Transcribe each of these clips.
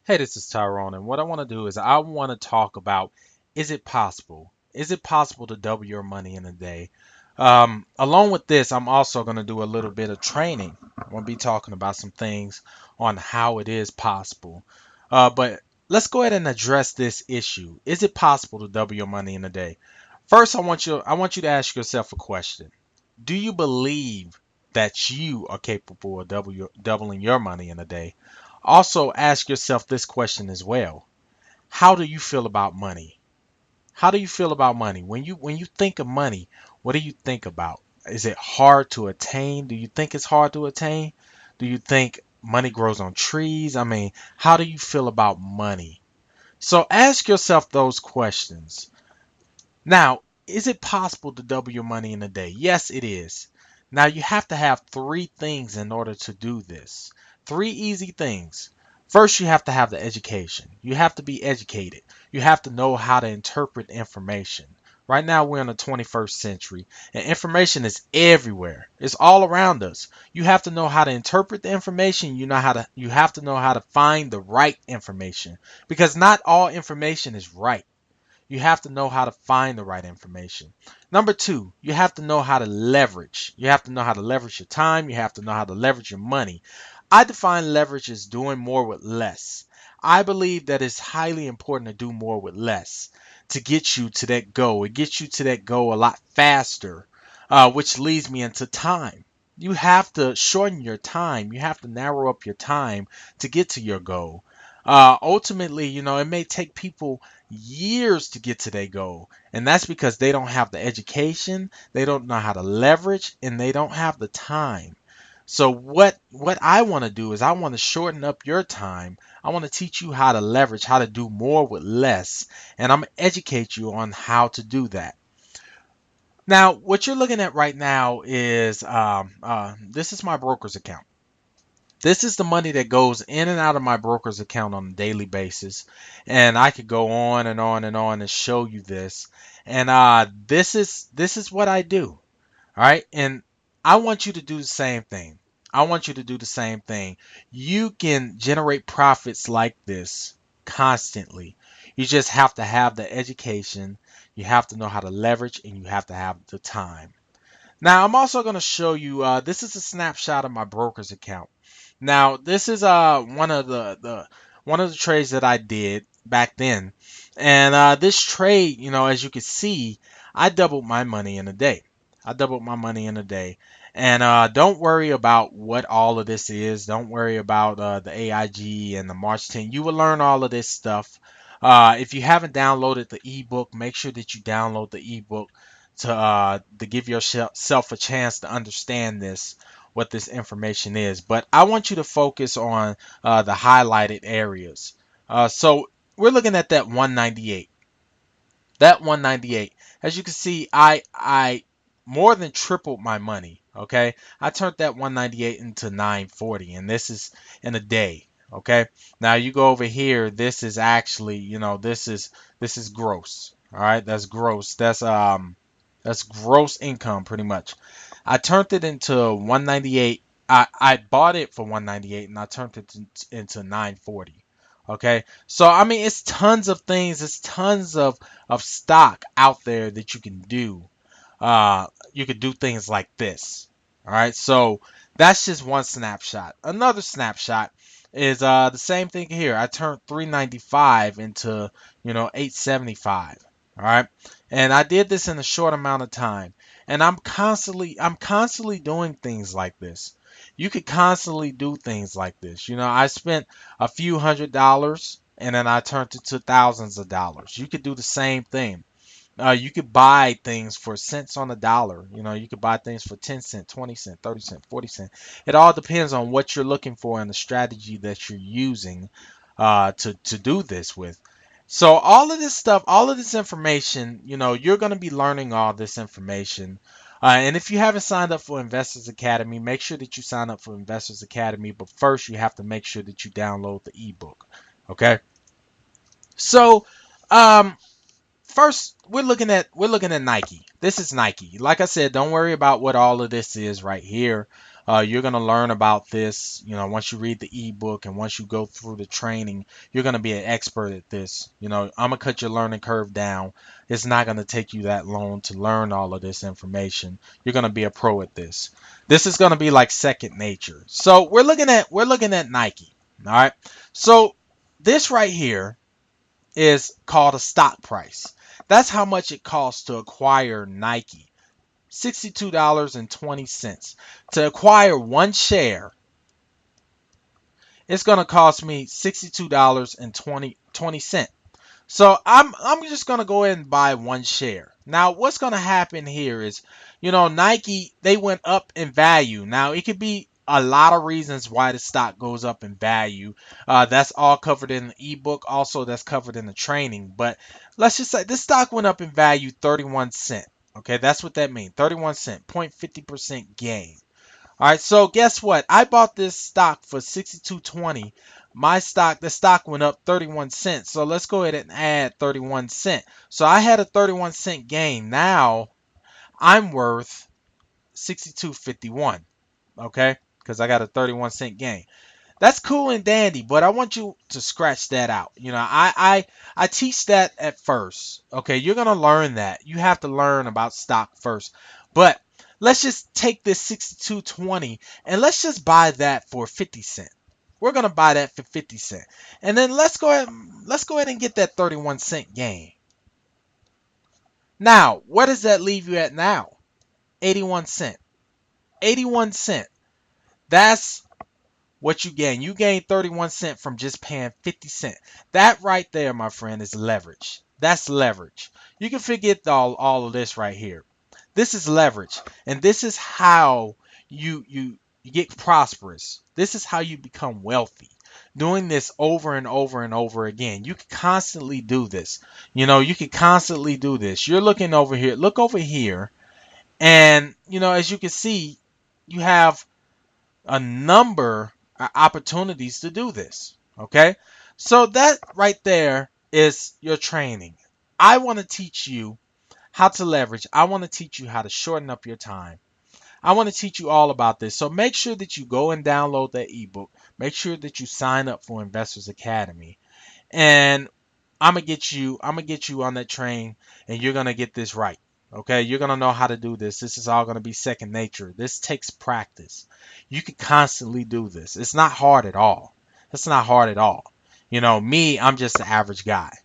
Hey, this is Tyrone, and what I want to do is I want to talk about, is it possible? Is it possible to double your money in a day? Along with this, I'm also going to do a little bit of training. I'm going to be talking about some things on how it is possible. But let's go ahead and address this issue. Is it possible to double your money in a day? First, I want you to ask yourself a question. Do you believe that you are capable of doubling your money in a day? Also, ask yourself this question as well. How do you feel about money? How do you feel about money? When you think of money, what do you think about? Is it hard to attain? Do you think it's hard to attain? Do you think money grows on trees? I mean, how do you feel about money? So ask yourself those questions. Now, is it possible to double your money in a day? Yes, it is. Now, you have to have three things in order to do this. Three easy things. First, you have to have the education. You have to be educated. You have to know how to interpret information. Right now, we're in the 21st century, and information is everywhere. It's all around us. You have to know how to interpret the information. You have to know how to find the right information because not all information is right. You have to know how to find the right information. Number two, you have to know how to leverage. You have to know how to leverage your time. You have to know how to leverage your money. I define leverage as doing more with less. I believe that it's highly important to do more with less to get you to that goal. It gets you to that goal a lot faster, which leads me into time. You have to shorten your time. You have to narrow up your time to get to your goal. Ultimately, it may take people years to get to their goal. And that's because they don't have the education, they don't know how to leverage, and they don't have the time. So what I want to do is I want to shorten up your time. I want to teach you how to leverage, how to do more with less, and I'm gonna educate you on how to do that. Now, what you're looking at right now is this is my broker's account. This is the money that goes in and out of my broker's account on a daily basis. And I could go on and on and on and show you this. And this is what I do. All right. And I want you to do the same thing. I want you to do the same thing. You can generate profits like this constantly. You just have to have the education, you have to know how to leverage, and you have to have the time. Now, I'm also going to show you this is a snapshot of my broker's account. Now, this is one of the trades that I did back then. And this trade, as you can see, I doubled my money in a day. I doubled my money in a day. And don't worry about what all of this is. Don't worry about the AIG and the March 10. You will learn all of this stuff. If you haven't downloaded the ebook, make sure that you download the ebook to give yourself a chance to understand this, what this information is. But I want you to focus on the highlighted areas. So we're looking at that 198. That 198. As you can see, I more than tripled my money. Okay, I turned that 198 into 940, and this is in a day. Okay, now you go over here. This is actually, this is gross. All right, that's gross. That's gross income pretty much. I turned it into 198. I bought it for 198 and I turned it into 940. Okay. So I mean it's tons of things, it's tons of stock out there that you can do. You could do things like this. All right. So that's just one snapshot. Another snapshot is the same thing here. I turned 395 into, 875. All right. And I did this in a short amount of time. And I'm constantly doing things like this. You could constantly do things like this. I spent a few $100s and then I turned it to thousands of dollars. You could do the same thing. You could buy things for cents on the dollar. You could buy things for 10 cent, 20 cent, 30 cent, 40 cent. It all depends on what you're looking for and the strategy that you're using to do this with. So all of this stuff, all of this information, you're going to be learning all this information. And if you haven't signed up for Investors Academy, make sure that you sign up for Investors Academy. But first, you have to make sure that you download the ebook. Okay. So, um, first we're looking at Nike. This is Nike. Like I said, don't worry about what all of this is right here. You're going to learn about this, once you read the ebook and once you go through the training, you're going to be an expert at this. I'm going to cut your learning curve down. It's not going to take you that long to learn all of this information. You're going to be a pro at this. This is going to be like second nature. So we're looking at Nike. All right. So this right here is called a stock price. That's how much it costs to acquire Nike. $62.20. To acquire one share, it's going to cost me $62.20. So I'm just going to go ahead and buy one share. Now, what's going to happen here is, Nike, they went up in value. Now, it could be a lot of reasons why the stock goes up in value. That's all covered in the ebook. Also, that's covered in the training. But let's just say this stock went up in value 31 cents. Okay, that's what that means. 31 cent, 0.50% gain. All right, so guess what? I bought this stock for 62.20. The stock went up 31 cents. So let's go ahead and add 31 cent. So I had a 31-cent gain. Now I'm worth 62.51. Okay, because I got a 31-cent gain. That's cool and dandy, but I want you to scratch that out. I teach that at first. Okay, you're gonna learn that. You have to learn about stock first. But let's just take this 62.20 and let's just buy that for 50 cent. We're gonna buy that for 50 cent. And then let's go ahead and get that 31-cent gain. Now, where does that leave you at now? 81 cent. 81 cent. That's what you gain. You gain 31 cents from just paying 50 cents. That right there, my friend, is leverage. That's leverage. You can forget all of this right here. This is leverage. And this is how you get prosperous. This is how you become wealthy. Doing this over and over and over again. You can constantly do this. You can constantly do this. You're looking over here. Look over here. And, as you can see, you have a number of opportunities to do this. Okay, so that right there is your training. I want to teach you how to leverage. I want to teach you how to shorten up your time. I want to teach you all about this. So make sure that you go and download that ebook. Make sure that you sign up for Investors Academy. And I'm gonna get you on that train, and you're gonna get this right. Okay, you're gonna know how to do this. This is all gonna be second nature. This takes practice. You can constantly do this. It's not hard at all. It's not hard at all. Me, I'm just the average guy,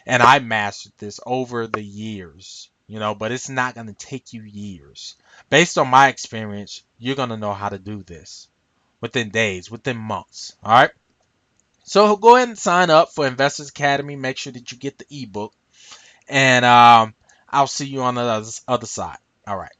and I mastered this over the years. But it's not gonna take you years. Based on my experience, you're gonna know how to do this within days, within months. All right. So go ahead and sign up for Investors Academy. Make sure that you get the ebook. And I'll see you on the other side. All right.